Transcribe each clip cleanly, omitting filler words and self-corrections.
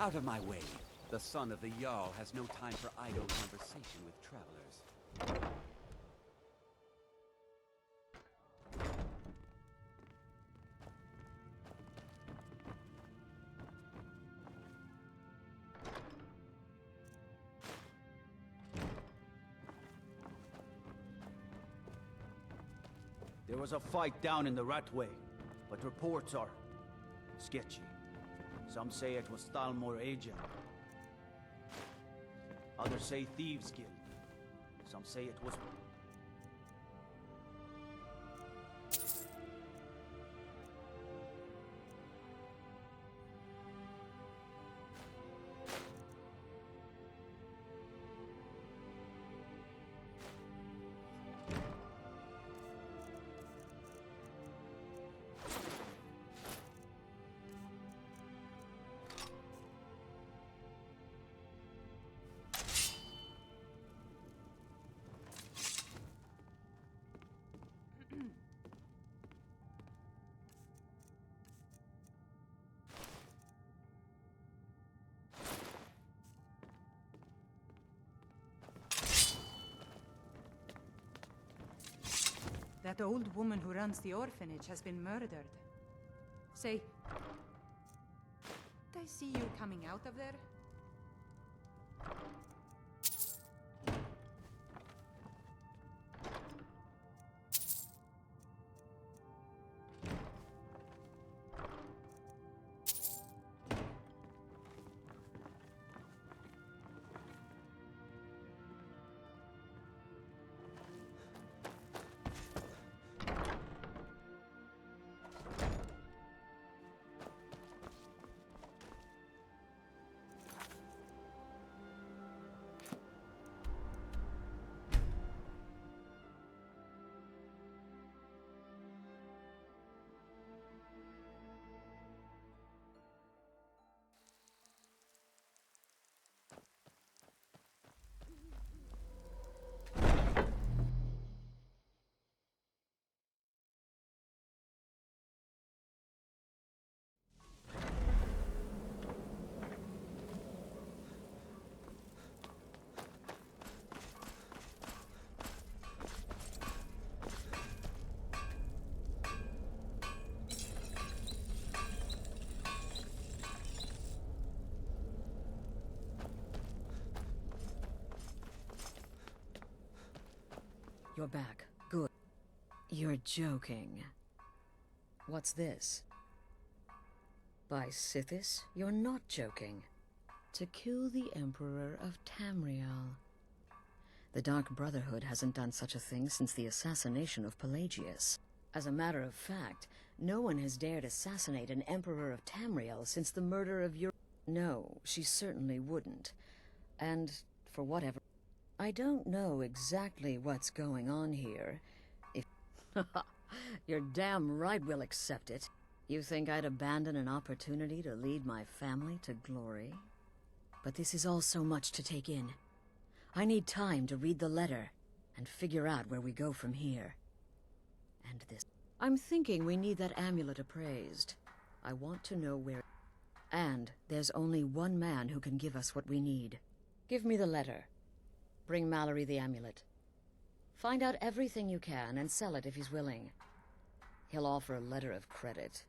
Out of my way. The son of the Jarl has no time for idle conversation with travelers. There was a fight down in the Ratway, but reports are sketchy. Some say it was Thalmor agent. Others say Thieves Guild. Some say it was... That old woman who runs the orphanage has been murdered. Say, did I see you coming out of there? You're back. Good. You're joking. What's this? By Sithis, you're not joking. To kill the Emperor of Tamriel. The Dark Brotherhood hasn't done such a thing since the assassination of Pelagius. As a matter of fact, no one has dared assassinate an Emperor of Tamriel since the murder of your... No, she certainly wouldn't. And, for whatever... I don't know exactly what's going on here. If... You're damn right we'll accept it. You think I'd abandon an opportunity to lead my family to glory? But this is all so much to take in. I need time to read the letter and figure out where we go from here. And this... I'm thinking we need that amulet appraised. I want to know where... And there's only one man who can give us what we need. Give me the letter. Bring Mallory the amulet. Find out everything you can and sell it if he's willing. He'll offer a letter of credit.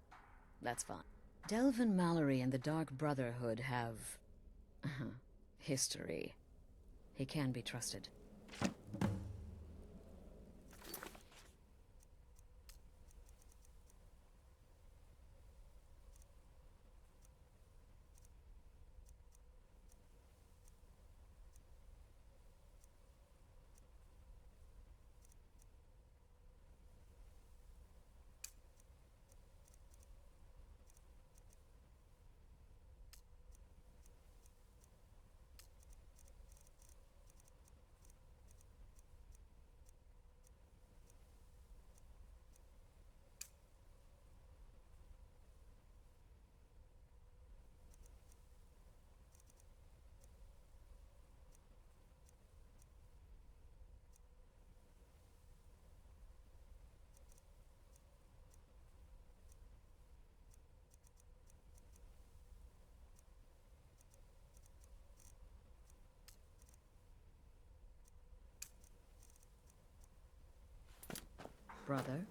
That's fine. Delvin Mallory and the Dark Brotherhood have... history. He can be trusted. brother.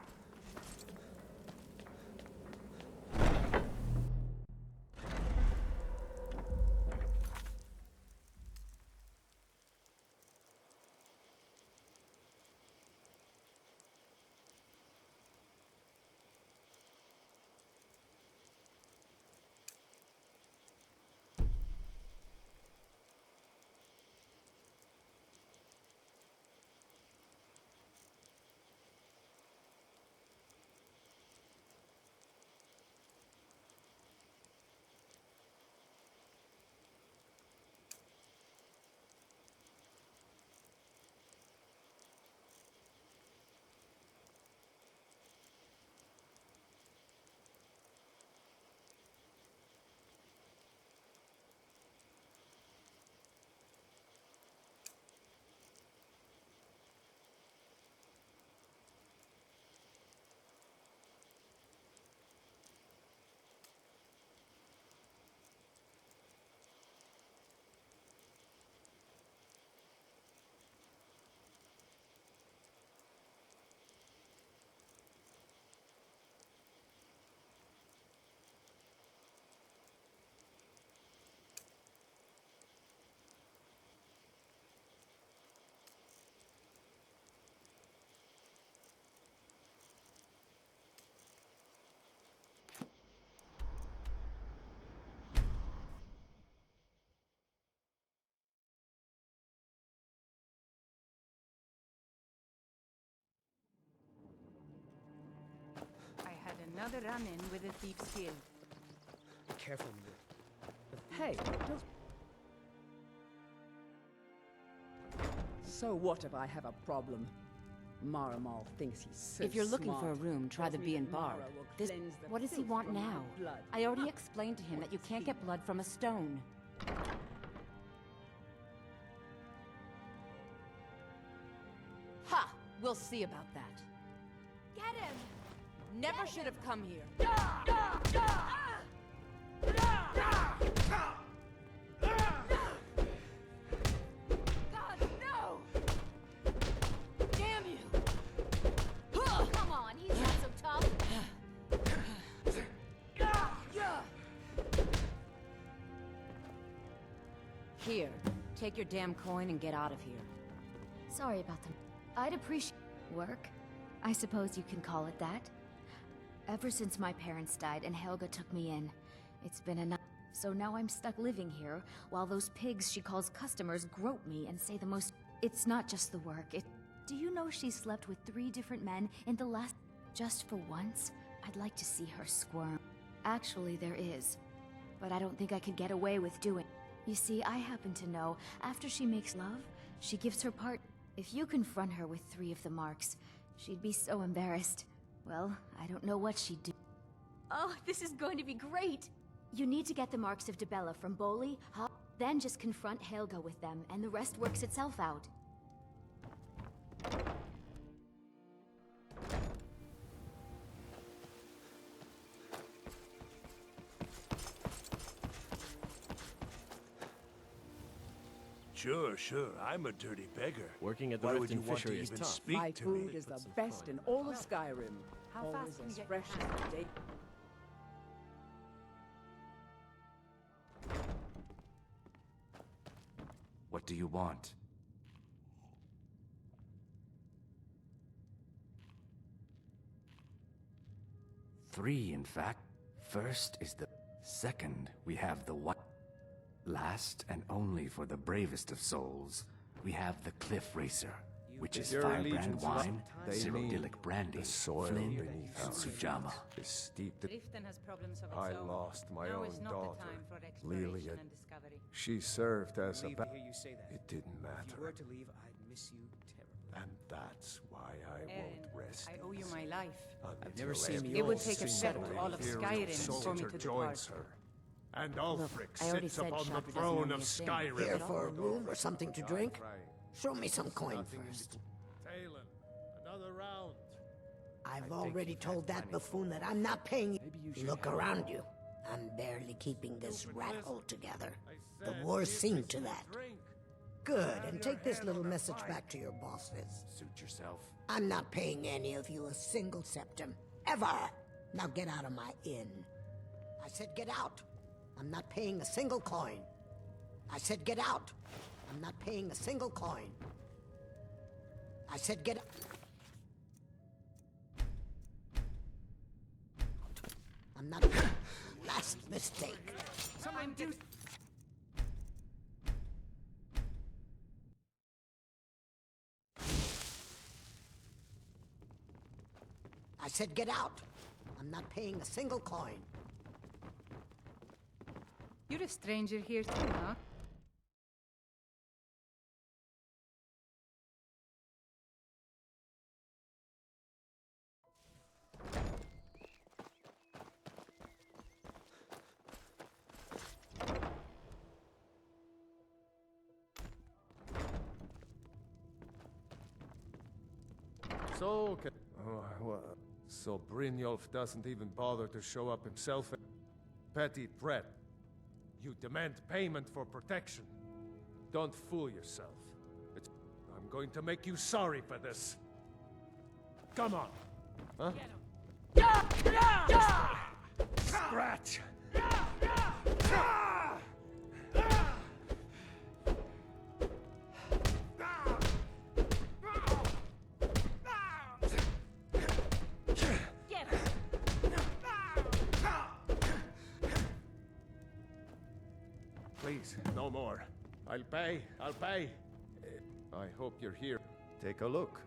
I had another run-in with a thief's guild. Be careful, Mia. Hey, don't... So what if I have a problem? Maramal thinks he's so If you're looking for a smart. room, try the Tells me B and that Bar. Mara will This. cleanse the What does he filth want from my now? blood. I already explained to him that you can't get blood from a stone. Ha! We'll see about that. Get him! Never should have come here. God, no! Damn you! Come on, he's not so tough. Here, take your damn coin and get out of here. Sorry about them. I'd appreciate work. I suppose you can call it that. Ever since my parents died and Helga took me in, it's been enough. So now I'm stuck living here while those pigs she calls customers grope me and say the most. It's not just the work. Do you know she slept with 3 different men in the last. Just for once? I'd like to see her squirm. Actually, there is. But I don't think I could get away with doing. You see, I happen to know after she makes love, she gives her part. If you confront her with 3 of the marks, she'd be so embarrassed. Well, I don't know what she'd do. Oh, this is going to be great! You need to get the marks of Debella from Boli, then just confront Helga with them, and the rest works itself out. Sure, I'm a dirty beggar. Working at the Why Rift would you and want to Fishery is even tough. speak My to food me? is the best in all of Skyrim. How fast Always can you as get fresh your as the day. What do you want? Three, in fact. First is the... Second, we have the what? Last and only for the bravest of souls, we have the Cliff Racer, which is Your firebrand allegiance wine, is- they mean cyrodiilic brandy, the soil flame, beneath and our sujama. is steeped. Riften has problems of its I own. lost my Now own is not daughter, the time for exploration Lelia. and discovery. She served as a Leave to hear you say that. It didn't If you matter. were to leave, I'd miss you terribly. And that's why I won't Eren, rest. I owe you my life. I've never seen It would yours take a single set all of Imperial Skyrim for me soldier to joins depart. her. And Ulfric I already sits said upon the Shadra doesn't throne owe of me a thing. Skyrim. Here for a room or something to drink? Show me some coin first. Talon, another round. I've already told that buffoon that I'm not paying you. Look around you. I'm barely keeping this rat hole together. The war's seen to that. Good, and take this little message back to your bosses. Suit yourself. I'm not paying any of you a single septim. Ever! Now get out of my inn. I said get out. I'm not paying a single coin. I said get out. I'm not paying a single coin. I said get out. I'm not... Last mistake. Someone do... I said get out. I'm not paying a single coin. You're a stranger here too, huh? So, so Brynjolf doesn't even bother to show up himself. Petty threat. You demand payment for protection. Don't fool yourself. I'm going to make you sorry for this. Come on. Huh? Scratch! Please, no more. I'll pay. I hope you're here. Take a look.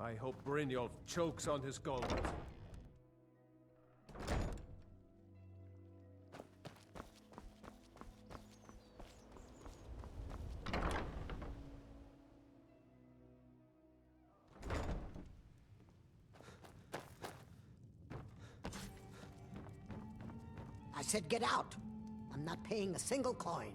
I hope Brynjolf chokes on his gold. I said get out. I'm not paying a single coin.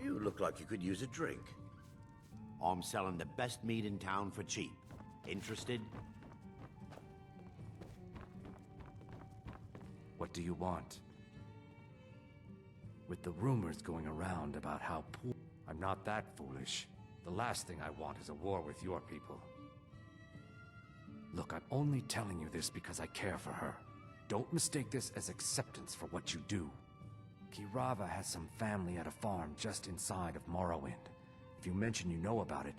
You look like you could use a drink. I'm selling the best meat in town for cheap. Interested? What do you want? With the rumors going around about how poor... I'm not that foolish. The last thing I want is a war with your people. Look, I'm only telling you this because I care for her. Don't mistake this as acceptance for what you do. Kirava has some family at a farm just inside of Morrowind. If you mention you know about it,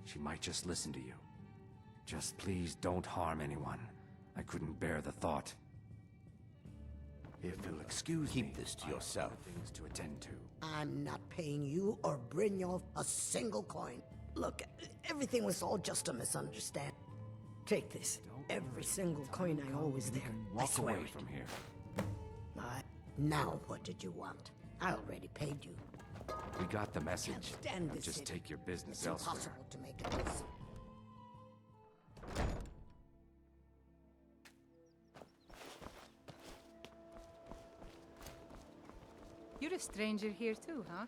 she might just listen to you. Just please don't harm anyone. I couldn't bear the thought. If you'll excuse me, keep this to yourself. I have things to attend to. I'm not paying you or Brynjolf a single coin. Look, everything was all just a misunderstanding. Take this. Every single coin I owe is there. I Walk swear away it. from here. Now what did you want? I already paid you. We got the message. Can't stand this Just city. take your business It's elsewhere. impossible to make a deal. You're a stranger here too, huh?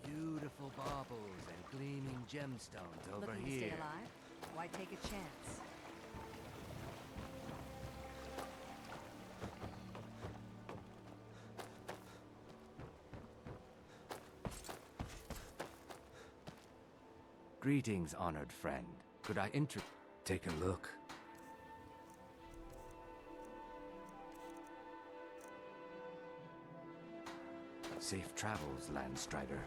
Beautiful baubles and gleaming gemstones over Looking to here. stay alive? Why take a chance? Greetings, honored friend. Could I take a look? Safe travels, Landstrider.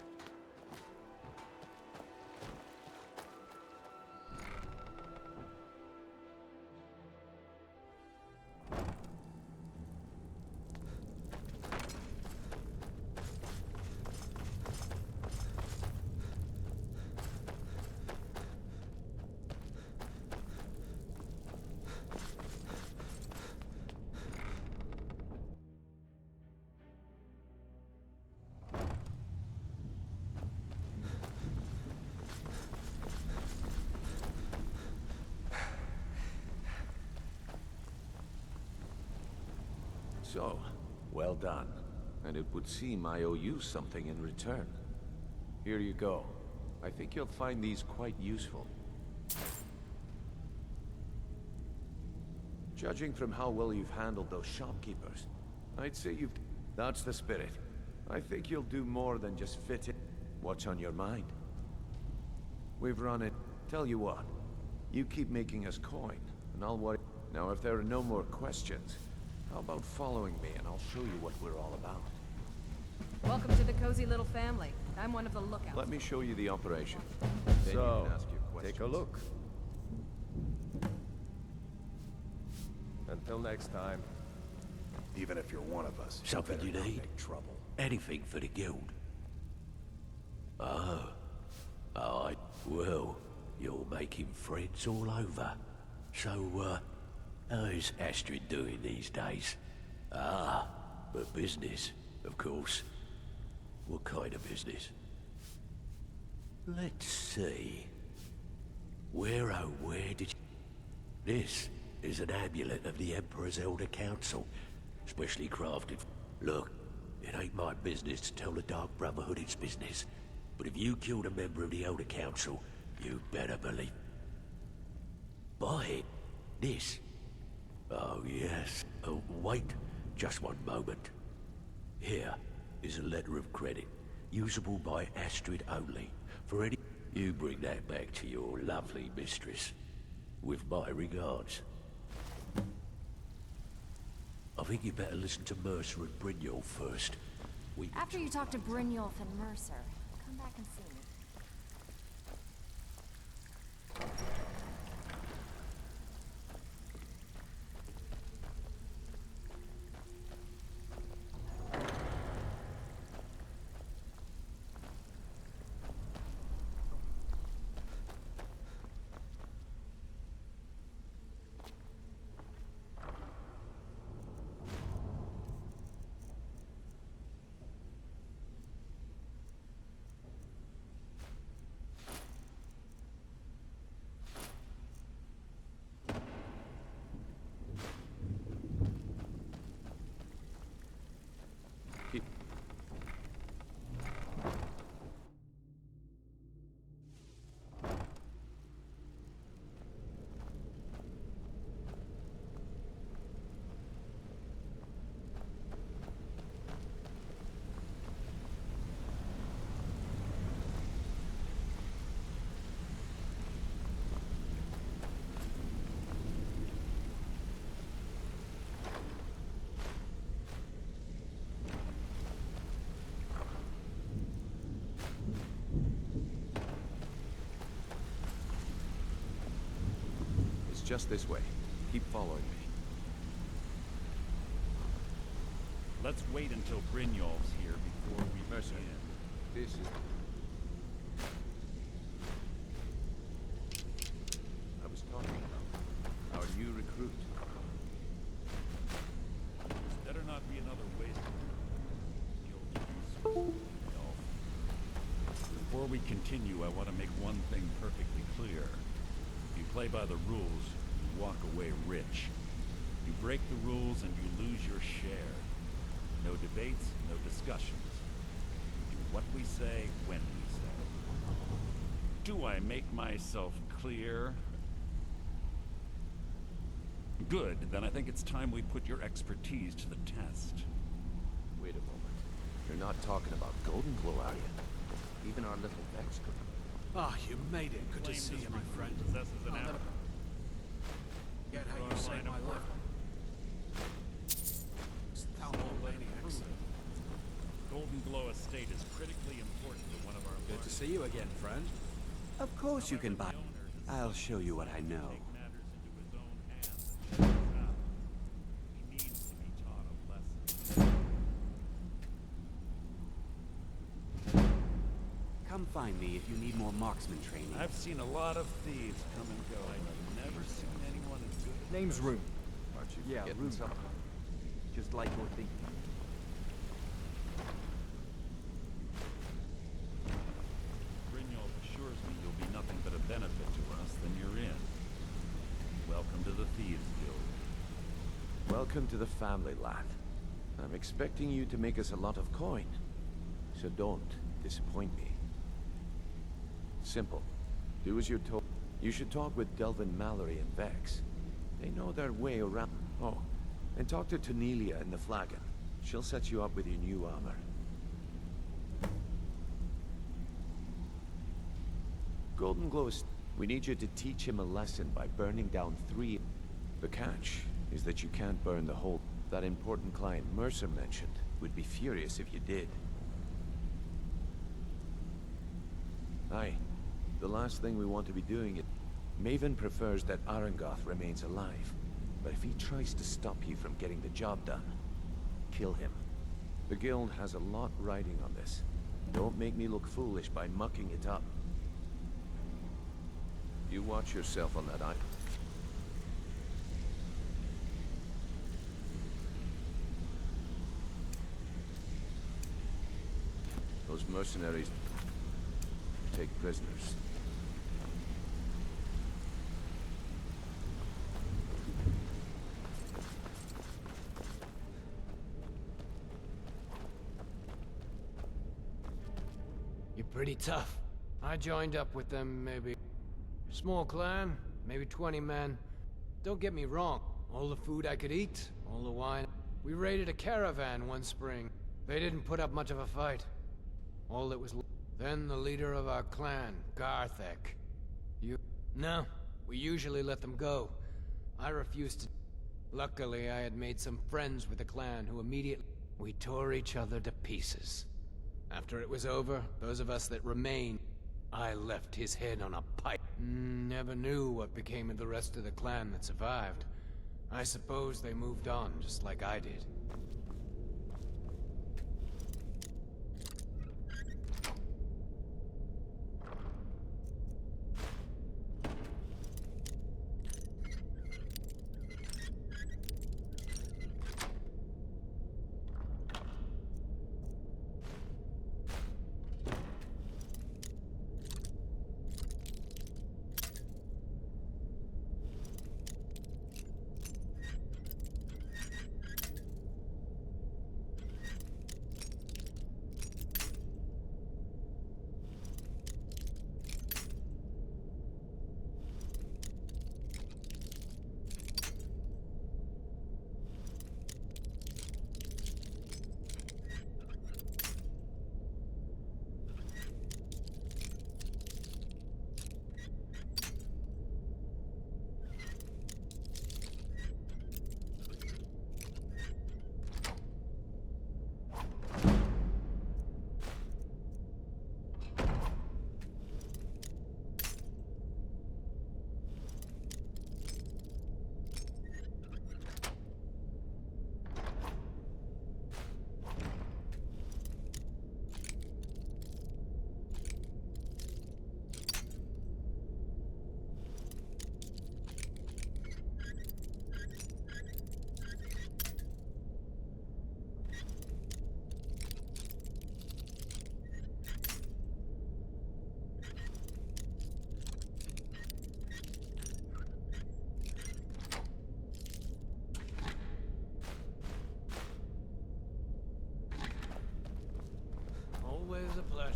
So, well done. And it would seem I owe you something in return. Here you go. I think you'll find these quite useful. Judging from how well you've handled those shopkeepers, I'd say you've... That's the spirit. I think you'll do more than just fit in. What's on your mind? We've run it. Tell you what, you keep making us coin, and I'll worry. Now, if there are no more questions, how about following me and I'll show you what we're all about? Welcome to the cozy little family. I'm one of the lookouts. Let me show you the operation. Then you can ask your questions. Take a look. Until next time. Even if you're one of us, Something you need? make trouble. Anything for the guild. Oh. Well, you're making friends all over. So, how's Astrid doing these days? Ah, but business, of course. What kind of business? Let's see. Where did you... This is an amulet of the Emperor's Elder Council, specially crafted. Look, it ain't my business to tell the Dark Brotherhood its business, but if you killed a member of the Elder Council, you better believe... Buy it. This. Oh, yes. Oh, wait. Just one moment. Here is a letter of credit, usable by Astrid only. For any... You bring that back to your lovely mistress. With my regards. I think you better listen to Mercer and Brynjolf first. After you talk to Brynjolf and Mercer, come back and see me. Just this way. Keep following me. Let's wait until Brynjolf's here before we Mercer, this is... I was talking about our new recruit. This better not be another waste. Before we continue, I want to make one thing perfectly clear. If you play by the rules, you walk away rich. You break the rules and you lose your share. No debates, no discussions. We do what we say, when we say. Do I make myself clear? Good, then I think it's time we put your expertise to the test. Wait a moment. You're not talking about Golden Glow, are you? Even our little Vex could. Ah, you made it. Good to see you, my friend. Possesses an app. Get how you saved my life. Golden Glow Estate is critically important to one of our... Good to see you again, friend. Of course you can buy. I'll show you what I know. He needs to be taught a lesson. Come find me if you need more marksman training. I've seen a lot of thieves come and go. I've never seen anyone as good as... Name's Rune. Aren't you Yeah, forgetting Rune. something? Just like your thinking. Brynjolf assures me you'll be nothing but a benefit to us, then you're in. Welcome to the Thieves Guild. Welcome to the family, lad. I'm expecting you to make us a lot of coin. So don't disappoint me. Simple. Do as you're told. You should talk with Delvin Mallory and Vex. They know their way around. Oh, and talk to Tanelia in the Flagon. She'll set you up with your new armor. Golden Glow, we need you to teach him a lesson by burning down 3. The catch is that you can't burn the whole. That important client Mercer mentioned would be furious if you did. Aye. The last thing we want to be doing is... Maven prefers that Arangoth remains alive. But if he tries to stop you from getting the job done, kill him. The Guild has a lot riding on this. Don't make me look foolish by mucking it up. You watch yourself on that eye. Those mercenaries take prisoners. You're pretty tough. I joined up with them maybe... Small clan, maybe 20 men. Don't get me wrong, all the food I could eat, all the wine. We raided a caravan one spring. They didn't put up much of a fight. All that was... Then the leader of our clan, Garthek. No, we usually let them go. I refused to... Luckily, I had made some friends with the clan who immediately... We tore each other to pieces. After it was over, those of us that remained, I left his head on a pike. Never knew what became of the rest of the clan that survived. I suppose they moved on, just like I did. pleasure.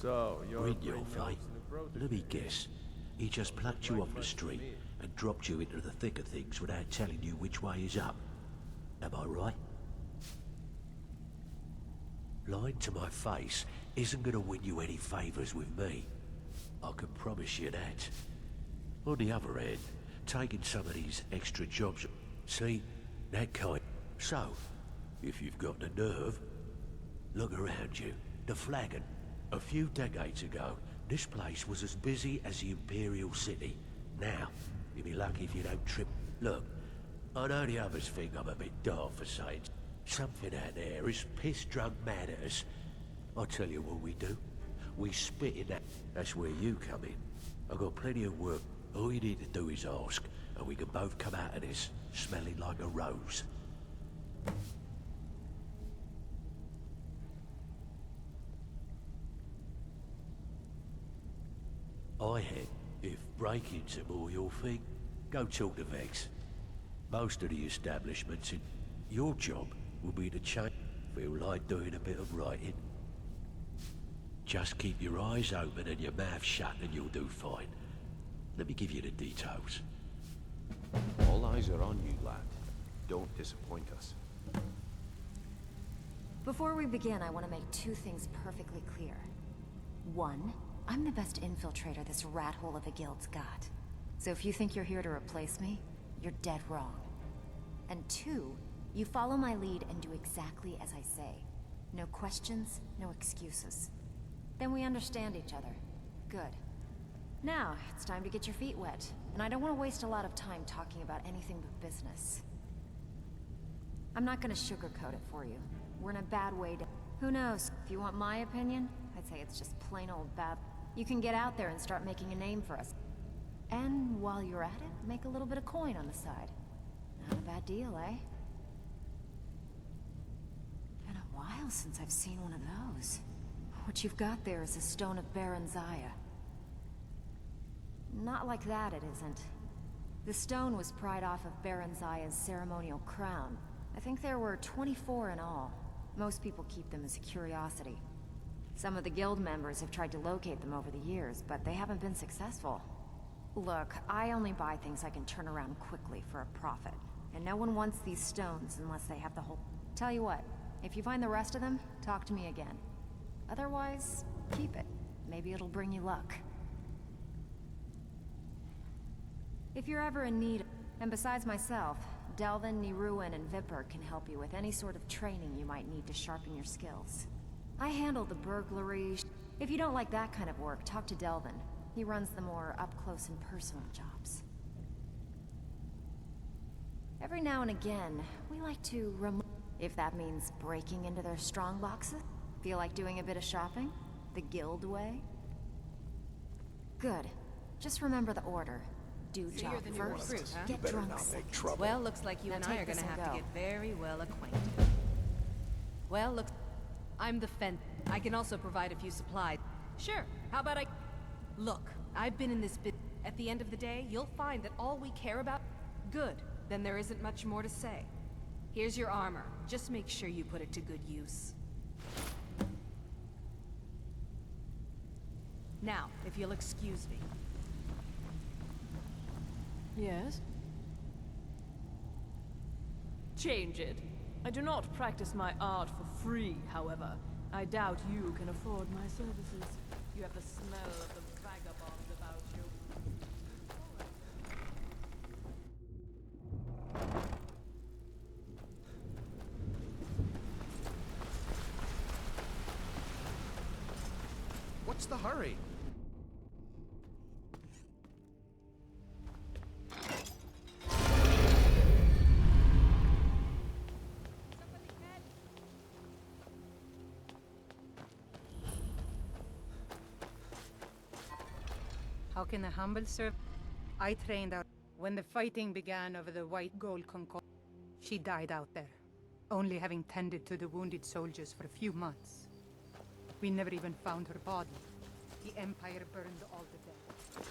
So, you're Brynjolf, eh? Let me guess. He just plucked you off the street and dropped you into the thick of things without telling you which way is up. Am I right? Lying to my face isn't going to win you any favours with me. I can promise you that. On the other hand, taking some of these extra jobs, see, that kind. So, if you've got the nerve, look around you. The flagon. A few decades ago, this place was as busy as the Imperial City. Now, you'll be lucky if you don't trip. Look, I know the others think I'm a bit daft for saying something out there is piss-drunk mad at us. I'll tell you what we do. We spit in that. That's where you come in. I've got plenty of work. All you need to do is ask, and we can both come out of this smelling like a rose. I had. If break-ins are more your thing, go talk to Vex. Most of the establishments in your job will be to change. Feel like doing a bit of writing. Just keep your eyes open and your mouth shut and you'll do fine. Let me give you the details. All eyes are on you, lad. Don't disappoint us. Before we begin, I want to make two things perfectly clear. One, I'm the best infiltrator this rat hole of a guild's got. So if you think you're here to replace me, you're dead wrong. And two, you follow my lead and do exactly as I say. No questions, no excuses. Then we understand each other. Good. Now, it's time to get your feet wet. And I don't want to waste a lot of time talking about anything but business. I'm not gonna sugarcoat it for you. We're in a bad way to... Who knows? If you want my opinion, I'd say it's just plain old bad. You can get out there and start making a name for us. And while you're at it, make a little bit of coin on the side. Not a bad deal, eh? Been a while since I've seen one of those. What you've got there is a stone of Baron Zaya. Not like that, it isn't. The stone was pried off of Baron Zaya's ceremonial crown. I think there were 24 in all. Most people keep them as a curiosity. Some of the guild members have tried to locate them over the years, but they haven't been successful. Look, I only buy things I can turn around quickly for a profit. And no one wants these stones unless they have the whole... Tell you what, if you find the rest of them, talk to me again. Otherwise, keep it. Maybe it'll bring you luck. If you're ever in need... And besides myself, Delvin, Niruin, and Vipper can help you with any sort of training you might need to sharpen your skills. I handle the burglary... If you don't like that kind of work, talk to Delvin. He runs the more up-close and personal jobs. Every now and again, we like to if that means breaking into their strong boxes? Feel like doing a bit of shopping? The guild way? Good. Just remember the order. Do So job you're the new first, recruit, huh? get drunk second. Well, looks like you Now and I take are gonna this and have to go. get very well acquainted. Well, look, I'm the fence. I can also provide a few supplies. Sure, how about I... Look, I've been in this bit. At the end of the day, you'll find that all we care about... Good, then there isn't much more to say. Here's your armor. Just make sure you put it to good use. Now, if you'll excuse me. Yes? Change it. I do not practice my art for free, however. I doubt you can afford my services. You have the smell of the vagabonds about you. What's the hurry? How can a humble serve? I trained out. When the fighting began over the White Gold Concord, she died out there, only having tended to the wounded soldiers for a few months. We never even found her body. The Empire burned all to death.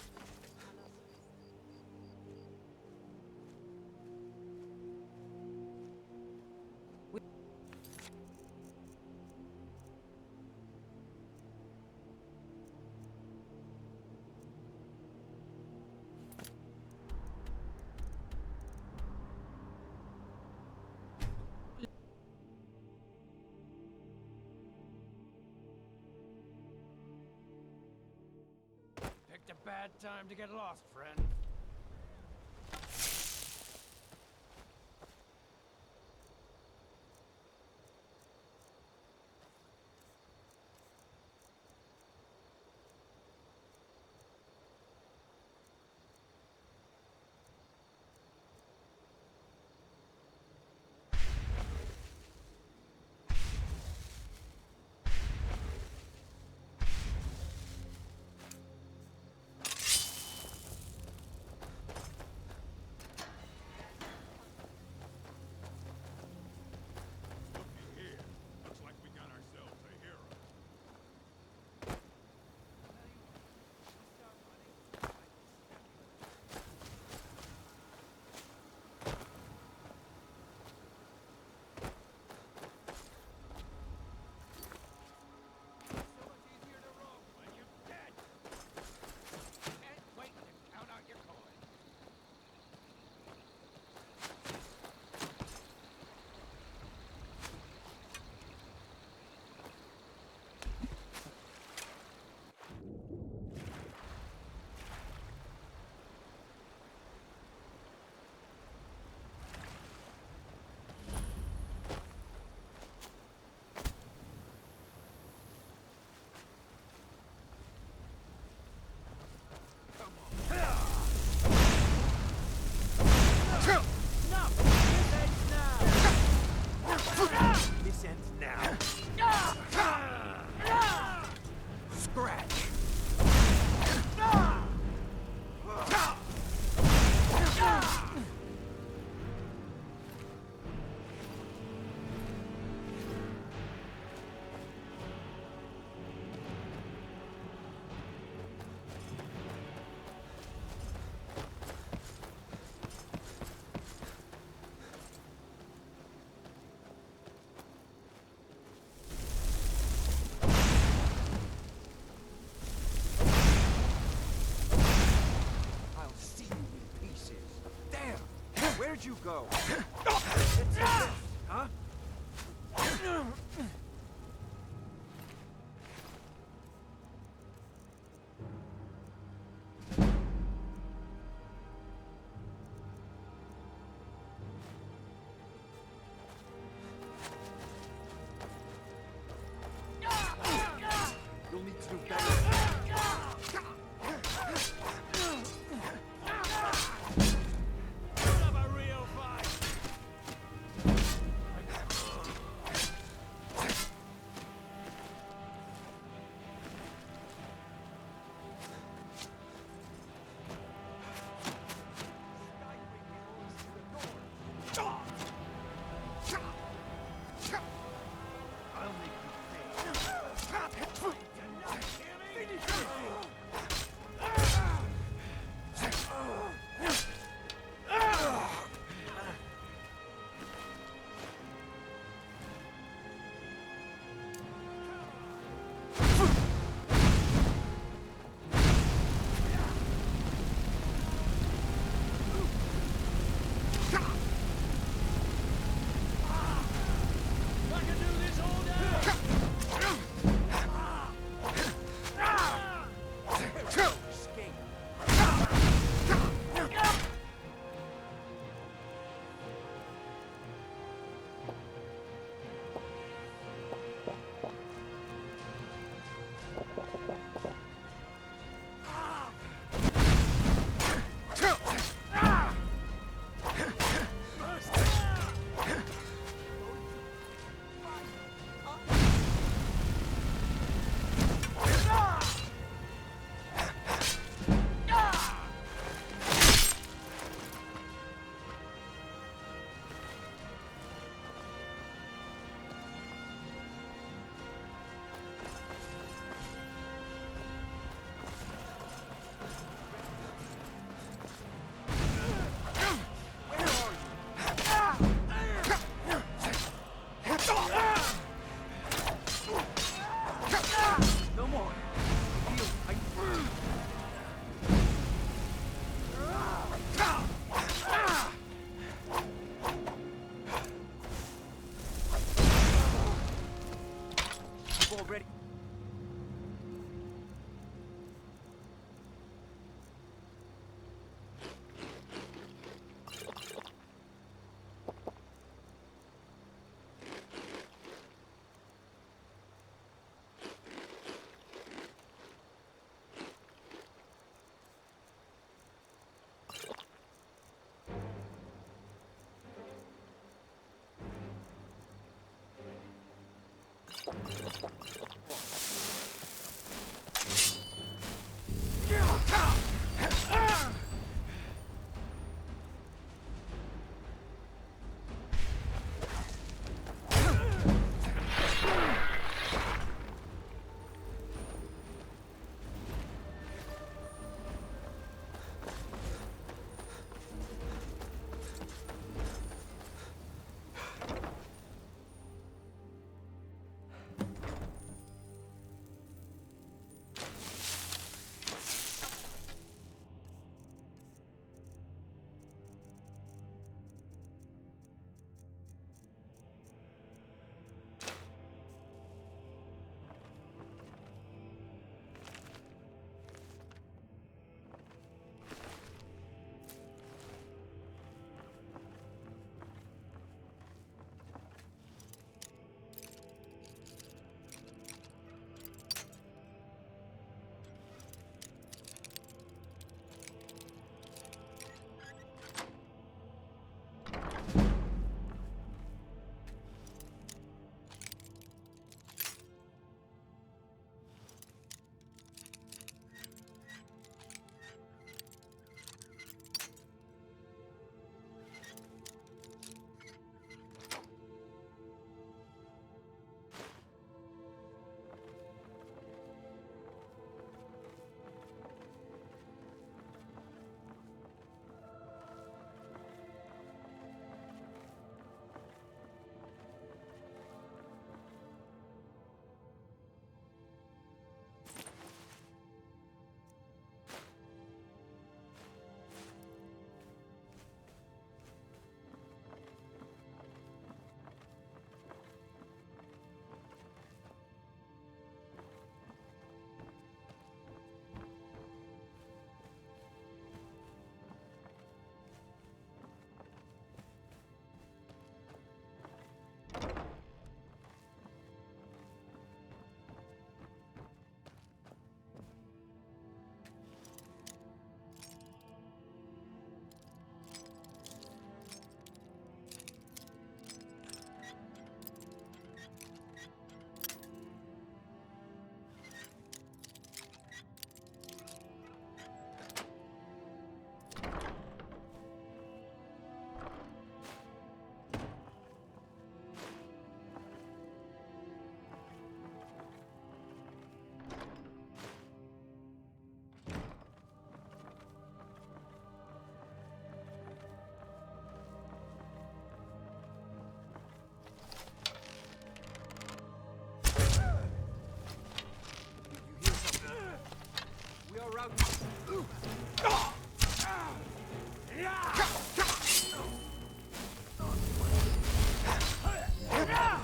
Picked a bad time to get lost, friend. This ends now. Scratch. Where'd you go? Huh? You'll need to do better.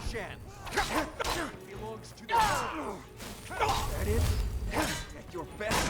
Shan. Belongs to the that it? At your best?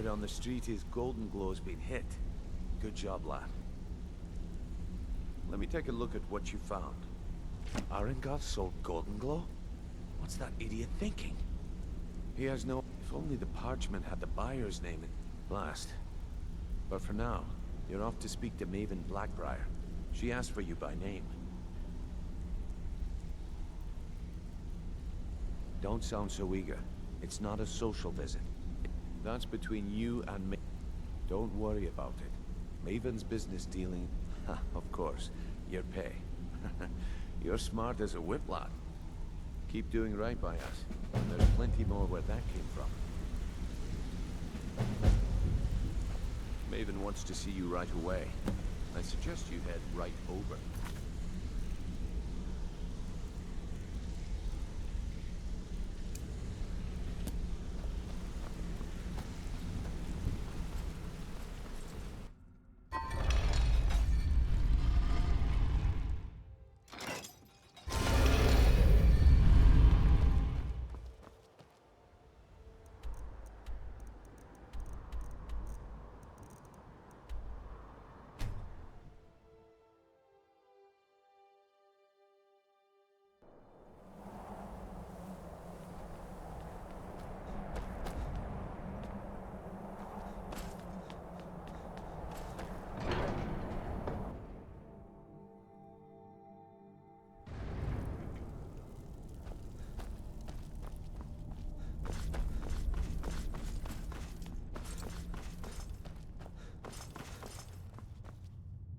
Word on the street is Golden Glow's been hit. Good job, lad. Let me take a look at what you found. Arengoth sold Golden Glow? What's that idiot thinking? He has no... If only the parchment had the buyer's name in last. But for now, you're off to speak to Maven Blackbriar. She asked for you by name. Don't sound so eager. It's not a social visit. That's between you and me. Don't worry about it. Maven's business dealing... of course, your pay. You're smart as a whip, lad. Keep doing right by us. There's plenty more where that came from. Maven wants to see you right away. I suggest you head right over.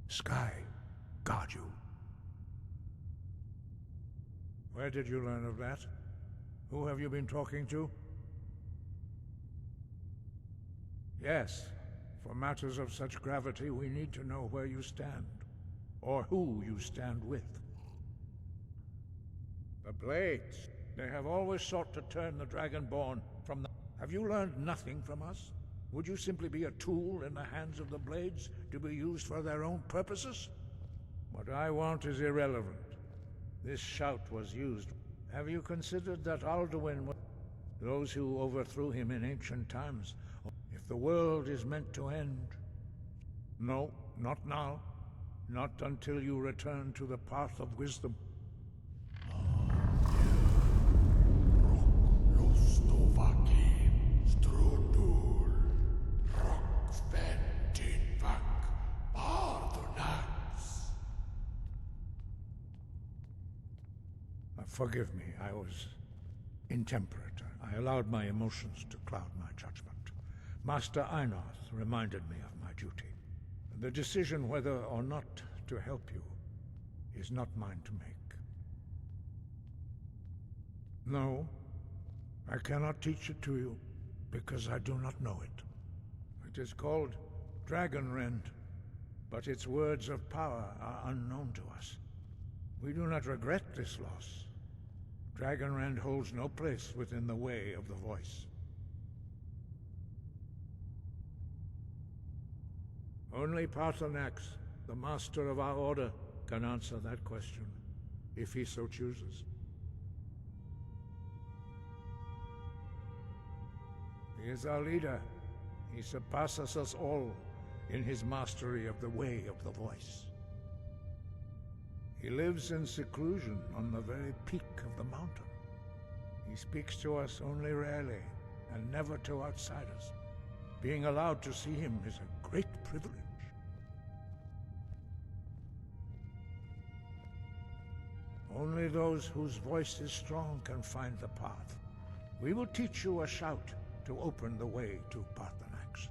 Sky, guard you. Where did you learn of that? Who have you been talking to? Yes, for matters of such gravity, we need to know where you stand, or who you stand with. The Blades. They have always sought to turn the Dragonborn from the... Have you learned nothing from us? Would you simply be a tool in the hands of the Blades to be used for their own purposes? What I want is irrelevant. This shout was used. Have you considered that Alduin was... Those who overthrew him in ancient times? If the world is meant to end... No, not now. Not until you return to the path of wisdom. Forgive me, I was intemperate. I allowed my emotions to cloud my judgment. Master Einoth reminded me of my duty. The decision whether or not to help you is not mine to make. No, I cannot teach it to you, because I do not know it. It is called Dragonrend, but its words of power are unknown to us. We do not regret this loss. Dragonrend holds no place within the way of the voice. Only Paarthurnax, the master of our order, can answer that question, if he so chooses. He is our leader. He surpasses us all in his mastery of the way of the voice. He lives in seclusion on the very peak of the mountain. He speaks to us only rarely, and never to outsiders. Being allowed to see him is a great privilege. Only those whose voice is strong can find the path. We will teach you a shout to open the way to Paarthurnax.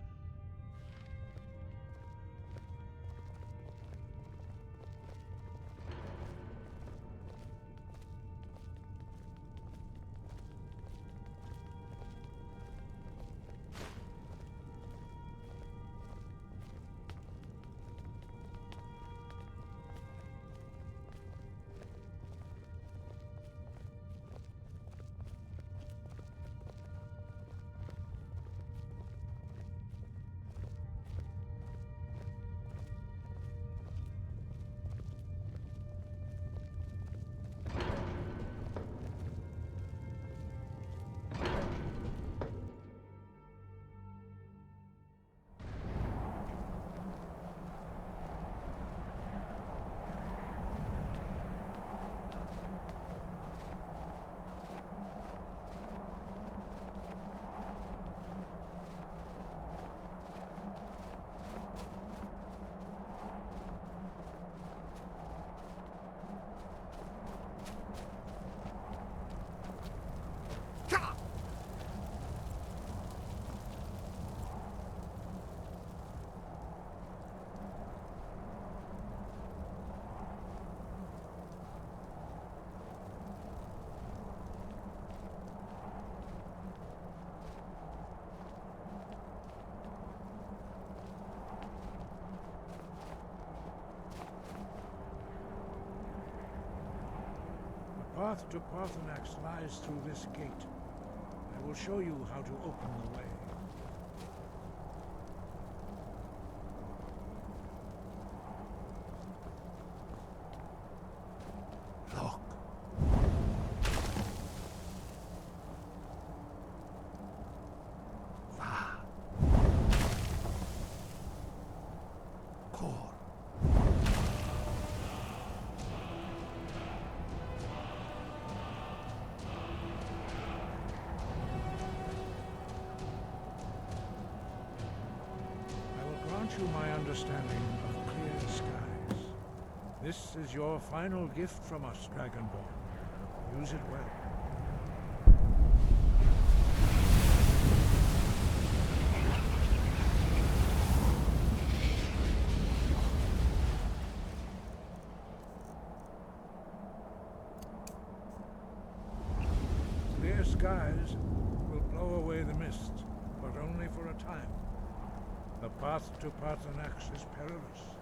path to Parthenax lies through this gate. I will show you how to open the way. Look. You my understanding of clear skies. This is your final gift from us, Dragonborn. Use it well. Clear skies will blow away the mist, but only for a time. The path to Parthenax is perilous.